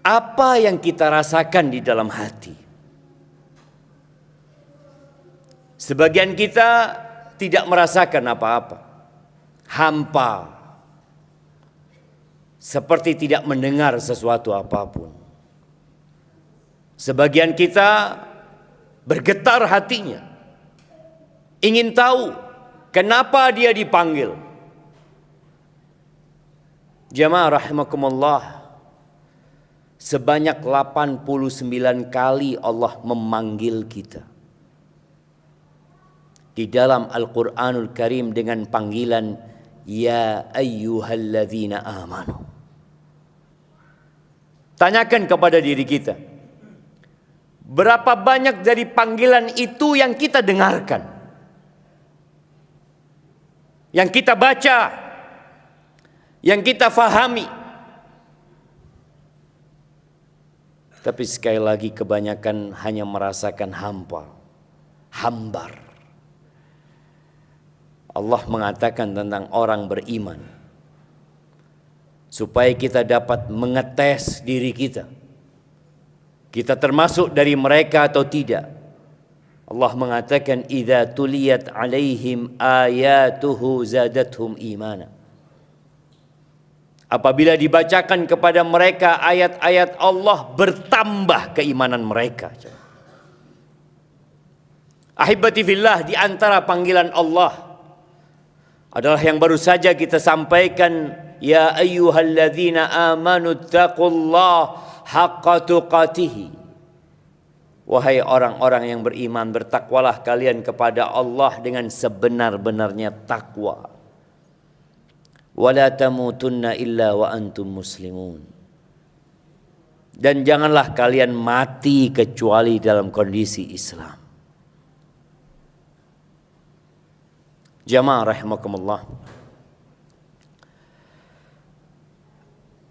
apa yang kita rasakan di dalam hati. Sebagian kita tidak merasakan apa-apa, hampa, seperti tidak mendengar sesuatu apapun. Sebagian kita bergetar hatinya, ingin tahu kenapa dia dipanggil. Jamaah rahimakumullah, sebanyak 89 kali Allah memanggil kita di dalam Al-Quranul Karim dengan panggilan Ya ayyuhalladzina amanu. Tanyakan kepada diri kita, berapa banyak dari panggilan itu yang kita dengarkan, yang kita baca, yang kita fahami. Tapi sekali lagi kebanyakan hanya merasakan hambar. Allah mengatakan tentang orang beriman, supaya kita dapat mengetes diri kita, kita termasuk dari mereka atau tidak. Allah mengatakan, idza tuliyat alaihim ayatuhu zadathum imana. Apabila dibacakan kepada mereka ayat-ayat Allah, bertambah keimanan mereka. Ahibati fillah, di antara panggilan Allah adalah yang baru saja kita sampaikan, ya ayyuhalladzina amanu taqullaha haqqa tuqatih. Wahai orang-orang yang beriman, bertakwalah kalian kepada Allah dengan sebenar-benarnya takwa. Wala tamutunna illa wa antum muslimun. Dan janganlah kalian mati kecuali dalam kondisi Islam. Jamaah rahimakumullah,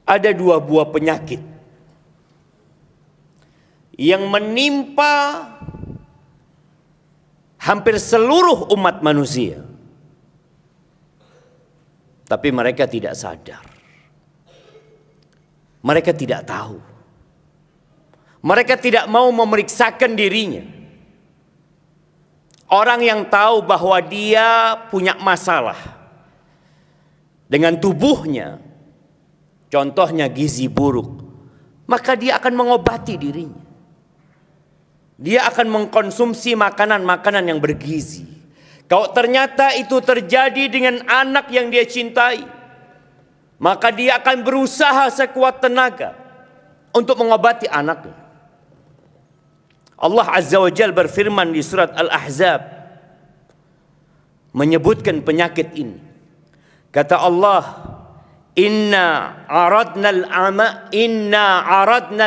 ada 2 buah penyakit yang menimpa hampir seluruh umat manusia, tapi mereka tidak sadar, mereka tidak tahu, mereka tidak mau memeriksakan dirinya. Orang yang tahu bahwa dia punya masalah dengan tubuhnya, contohnya gizi buruk, maka dia akan mengobati dirinya. Dia akan mengkonsumsi makanan-makanan yang bergizi. Kalau ternyata itu terjadi dengan anak yang dia cintai, maka dia akan berusaha sekuat tenaga untuk mengobati anaknya. Allah Azza wa Jalla berfirman di surat Al-Ahzab menyebutkan penyakit ini. Kata Allah, Inna aradna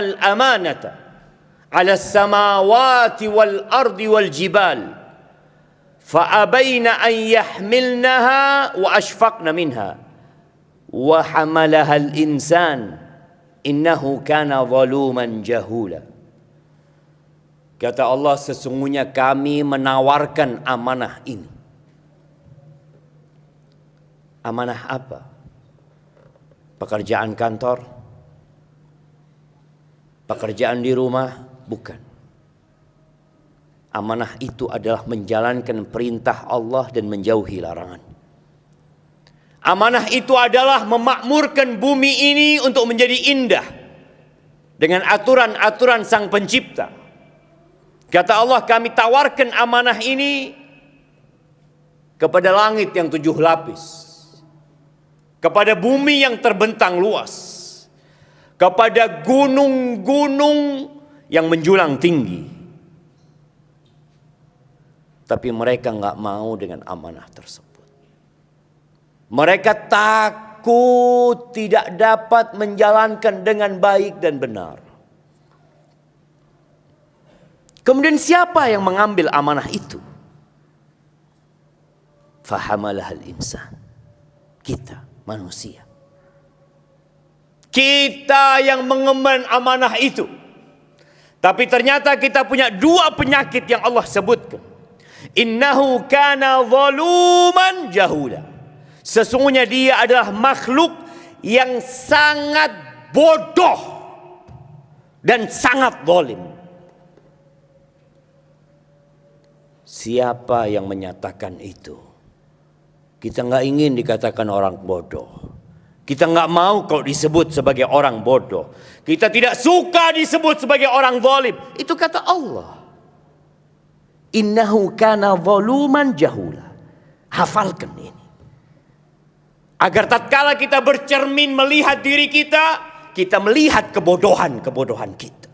al-amanata ala as-samawati wal ardi wal jibal fa abayna an yahmilnaha wa ashfaqna minha wa hamalaha al-insan innahu kana zaluman jahula. Kata Allah, sesungguhnya kami menawarkan amanah ini. Amanah apa? Pekerjaan kantor? Pekerjaan di rumah? Bukan. Amanah itu adalah menjalankan perintah Allah dan menjauhi larangan. Amanah itu adalah memakmurkan bumi ini untuk menjadi indah dengan aturan-aturan Sang Pencipta. Kata Allah, kami tawarkan amanah ini kepada langit yang 7 lapis, kepada bumi yang terbentang luas, kepada gunung-gunung yang menjulang tinggi. Tapi mereka enggak mau dengan amanah tersebut. Mereka takut tidak dapat menjalankan dengan baik dan benar. Kemudian siapa yang mengambil amanah itu? Fahamalahal insan. Kita, manusia. Kita yang mengemban amanah itu. Tapi ternyata kita punya 2 penyakit yang Allah sebutkan. Innahu kana zaluman jahula. Sesungguhnya dia adalah makhluk yang sangat bodoh. dan sangat zalim. Siapa yang menyatakan itu? Kita nggak ingin dikatakan orang bodoh. Kita nggak mau kalau disebut sebagai orang bodoh. Kita tidak suka disebut sebagai orang zalim. Itu kata Allah. Innahu kana zaluman jahula. Hafalkan ini. Agar tatkala kita bercermin melihat diri kita, kita melihat kebodohan-kebodohan kita.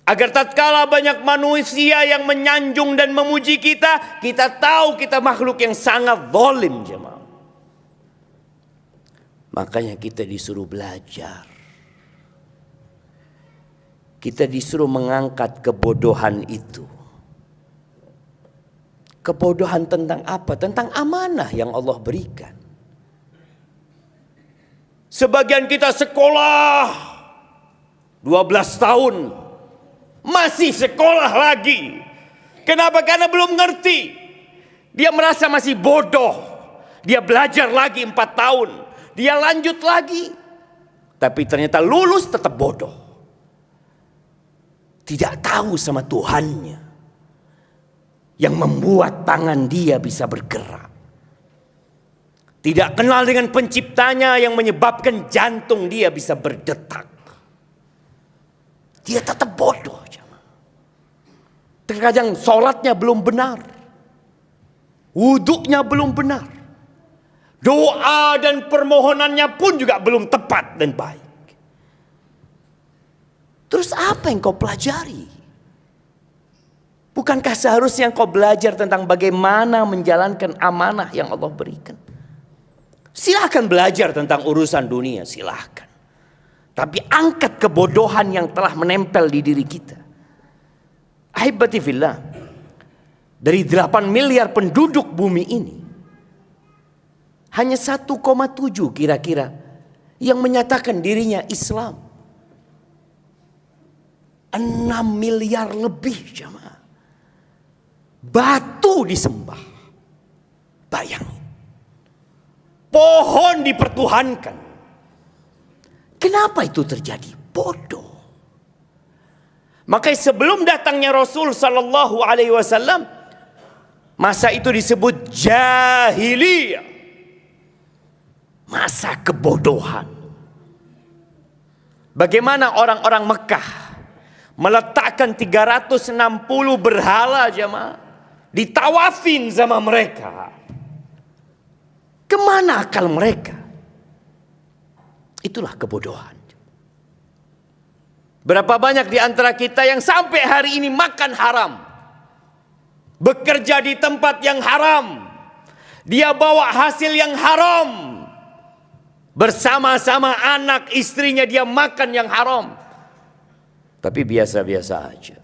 Agar tatkala banyak manusia yang menyanjung dan memuji kita, kita tahu kita makhluk yang sangat zalim, jemaah. Makanya kita disuruh belajar. Kita disuruh mengangkat kebodohan itu. Kebodohan tentang apa? Tentang amanah yang Allah berikan. Sebagian kita sekolah 12 tahun. Masih sekolah lagi. Kenapa? Karena belum ngerti. Dia merasa masih bodoh. Dia belajar lagi 4 tahun. Dia lanjut lagi. Tapi ternyata lulus tetap bodoh. Tidak tahu sama Tuhannya. Yang membuat tangan dia bisa bergerak. Tidak kenal dengan penciptanya yang menyebabkan jantung dia bisa berdetak. Dia tetap bodoh. Terkadang sholatnya belum benar. Wuduknya belum benar. Doa dan permohonannya pun juga belum tepat dan baik. Terus apa yang kau pelajari? Bukankah seharusnya kau belajar tentang bagaimana menjalankan amanah yang Allah berikan? Silahkan belajar tentang urusan dunia, silahkan. Tapi angkat kebodohan yang telah menempel di diri kita. Ahibati fillah, dari 8 miliar penduduk bumi ini, hanya 1,7 kira-kira yang menyatakan dirinya Islam. 6 miliar lebih jemaah. Batu disembah. Bayangin. Pohon dipertuhankan. Kenapa itu terjadi? Bodoh. Makanya sebelum datangnya Rasul sallallahu alaihi wasallam, masa itu disebut jahiliyah. Masa kebodohan. Bagaimana orang-orang Mekah meletakkan 360 berhala jemaah, ditawafin sama mereka. Kemana akal mereka? Itulah kebodohan. Berapa banyak di antara kita yang sampai hari ini makan haram, bekerja di tempat yang haram, dia bawa hasil yang haram, bersama-sama anak istrinya dia makan yang haram, tapi biasa-biasa aja.